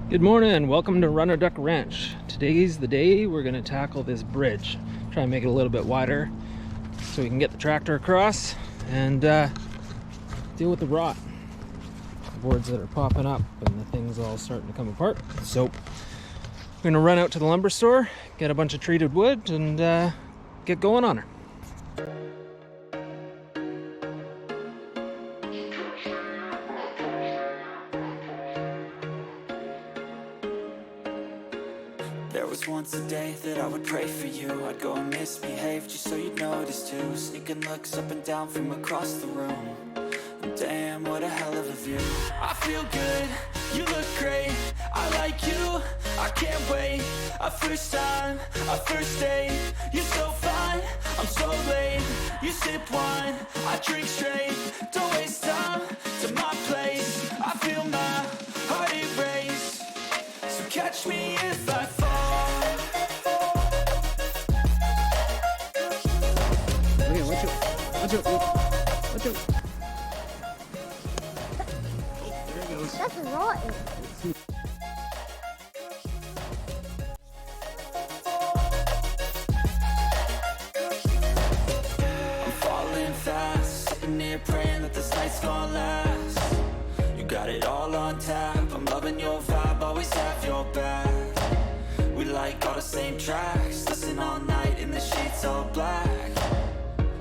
Good morning, welcome to Runner Duck Ranch. Today's the day we're going to tackle this bridge. Try and make it a little bit wider so we can get the tractor across and deal with the rot. The boards that are popping up and the things all starting to come apart. So we're going to run out to the lumber store, get a bunch of treated wood and get going on her. There was once a day that I would pray for you. I'd go and misbehave just so you'd notice too. Sneaking looks up and down from across the room. And damn, what a hell of a view. I feel good, you look great. I like you, I can't wait. A first time, a first date. You're so fine, I'm so late. You sip wine, I drink straight. Don't waste time to my place. I feel my heart erase. So catch me if I fall. Watch out. There it goes. That's rotten. I'm falling fast, sitting here praying that this night's gonna last. You got it all on tap, I'm loving your vibe, always have your back. We like all the same tracks, listen all night in the sheets all black.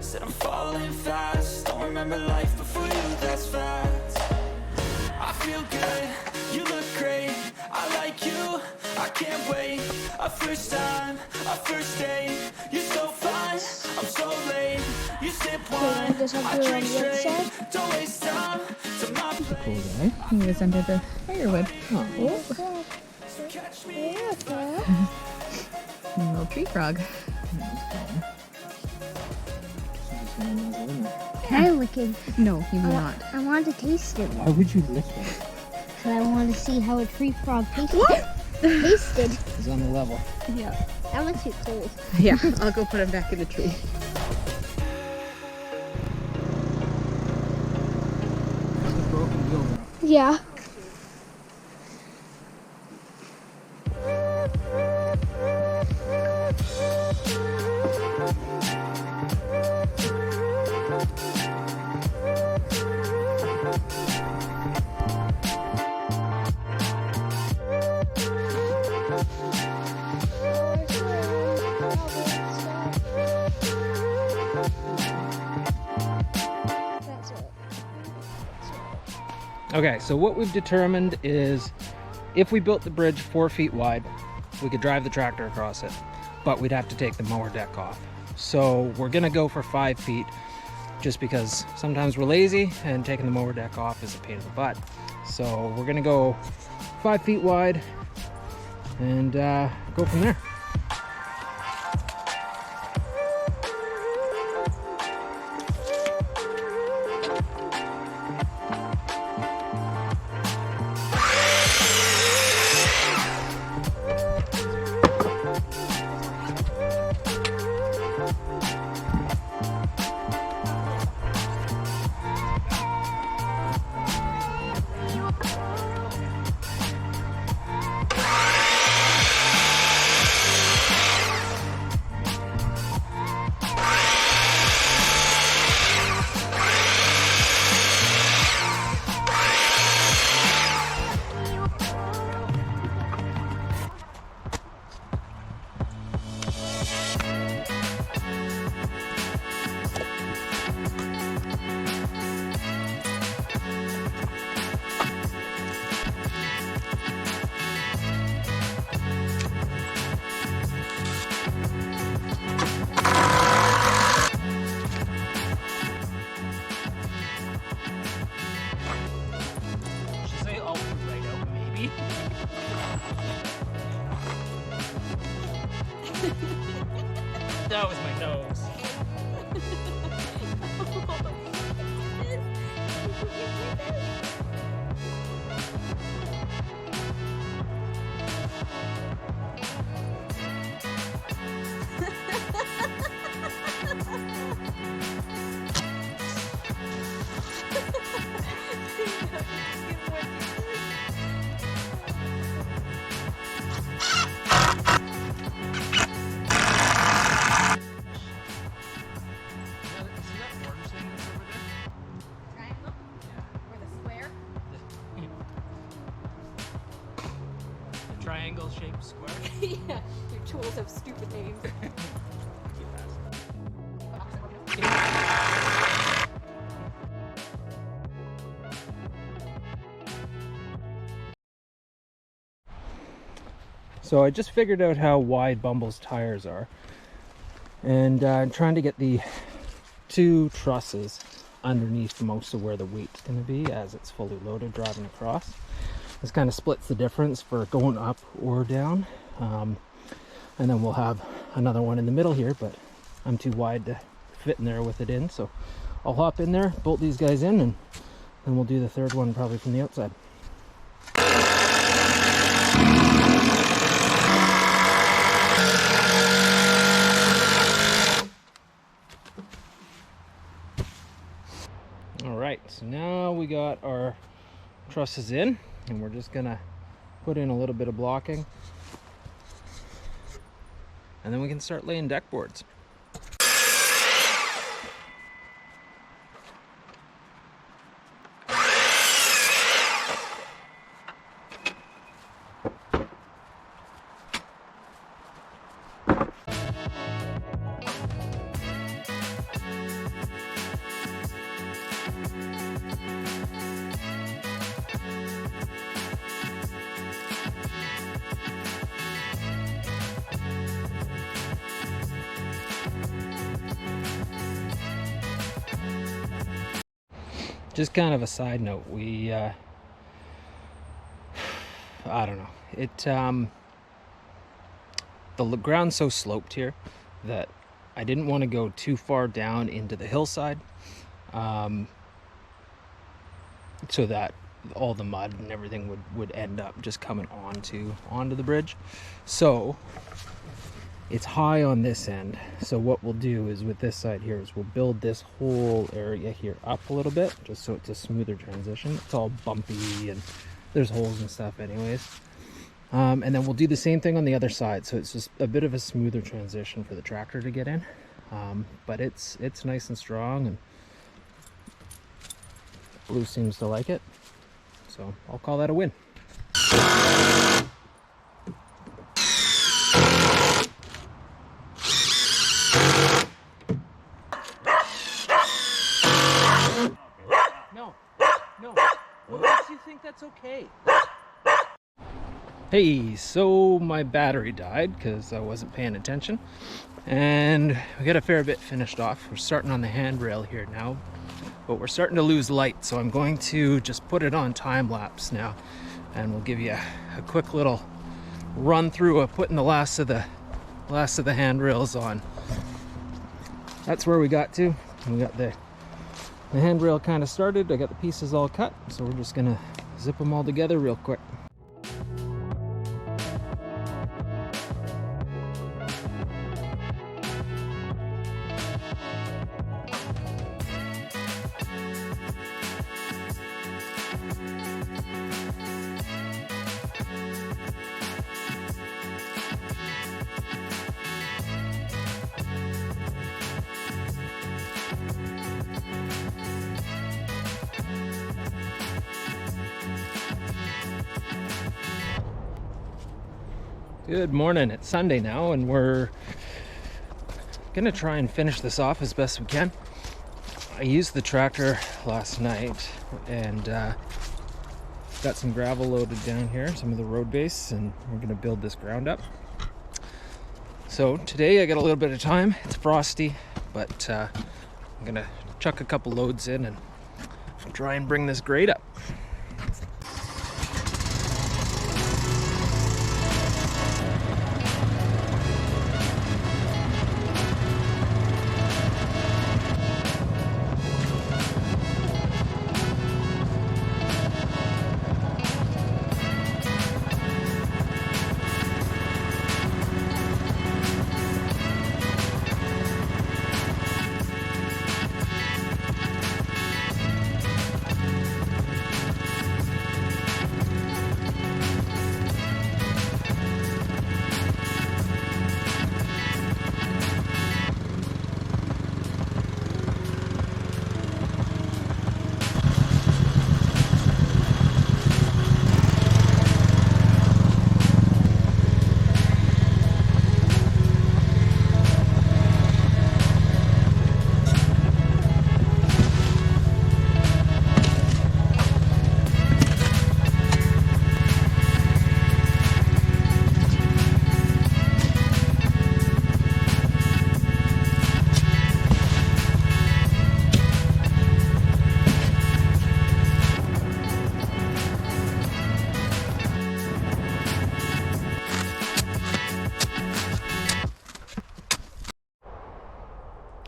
Said I'm falling fast, don't remember life before you, that's fact. I feel good, you look great, I like you, I can't wait. A first time, a first date, you're so fine, I'm so late. You sip wine, I drink straight, don't waste time to my Cool place. guy. He was under the firewood. Oh. Catch me. Little tree frog. Can I lick it? No, he will not. I want to taste it. Why would you lick one? Because I want to see how a tree frog tasted. He's on the level. Yeah. That must be cold. Yeah, I'll go put him back in the tree. Broken wheel now. Yeah. That's it. Okay, so what we've determined is if we built the bridge 4 feet wide, we could drive the tractor across it, but we'd have to take the mower deck off. So we're gonna go for 5 feet just because sometimes we're lazy and taking the mower deck off is a pain in the butt. So we're gonna go 5 feet wide and go from there. That was my nose. triangle-shaped square. Yeah, your tools have stupid names. So I just figured out how wide Bumble's tires are, and I'm trying to get the two trusses underneath most of where the weight's going to be as it's fully loaded driving across. This kind of splits the difference for going up or down, and then we'll have another one in the middle here, but I'm too wide to fit in there with it in, so I'll hop in there, bolt these guys in, and then we'll do the third one probably from the outside. Alright, so now we got our trusses in, and we're just gonna put in a little bit of blocking, and then we can start laying deck boards. Just kind of a side note, we I don't know, the ground's so sloped here that I didn't want to go too far down into the hillside, so that all the mud and everything would end up just coming onto the bridge. So it's high on this end, so what we'll do is with this side here is we'll build this whole area here up a little bit just so it's a smoother transition. It's all bumpy and there's holes and stuff anyways, and then we'll do the same thing on the other side, so it's just a bit of a smoother transition for the tractor to get in, but it's nice and strong, and Blue seems to like it, so I'll call that a win. What makes you think that's okay? Hey, so my battery died because I wasn't paying attention, and we got a fair bit finished off. We're starting on the handrail here now, but we're starting to lose light, so I'm going to just put it on time lapse now, and we'll give you a quick little run through of putting the last of the handrails on. That's where we got to. We got the handrail kind of started. I got the pieces all cut, so we're just gonna zip them all together real quick. Good morning, it's Sunday now, and we're gonna try and finish this off as best we can. I used the tractor last night and got some gravel loaded down here, some of the road base, and we're gonna build this ground up. So today I got a little bit of time. It's frosty, but I'm gonna chuck a couple loads in and try and bring this grade up.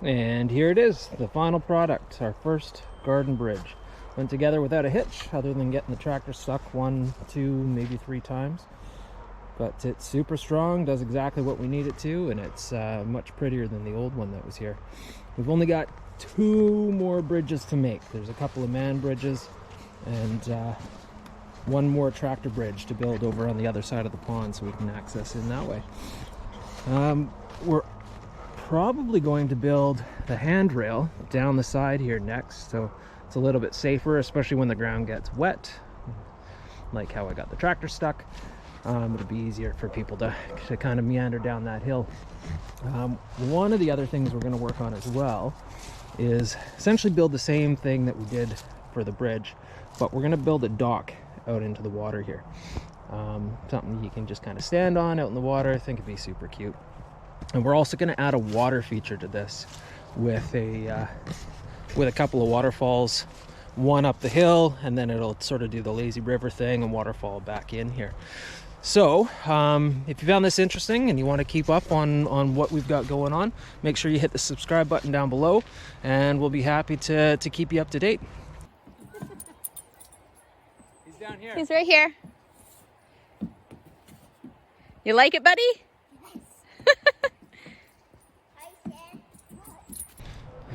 And here it is, the final product, our first garden bridge. Went together without a hitch, other than getting the tractor stuck 1, 2, maybe 3 times. But it's super strong, does exactly what we need it to, and it's much prettier than the old one that was here. We've only got 2 more bridges to make. There's a couple of man bridges and 1 more tractor bridge to build over on the other side of the pond so we can access in that way. We're probably going to build the handrail down the side here next, so it's a little bit safer, especially when the ground gets wet, like how I got the tractor stuck. It'll be easier for people to kind of meander down that hill. One of the other things we're going to work on as well is essentially build the same thing that we did for the bridge, but we're going to build a dock out into the water here. Something you can just kind of stand on out in the water. I think it'd be super cute. And we're also going to add a water feature to this with a couple of waterfalls, one up the hill, and then it'll sort of do the lazy river thing and waterfall back in here. So if you found this interesting and you want to keep up on what we've got going on, make sure you hit the subscribe button down below, and we'll be happy to keep you up to date. He's down here. He's right here. You like it, buddy?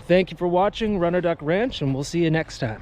Thank you for watching Runner Duck Ranch, and we'll see you next time.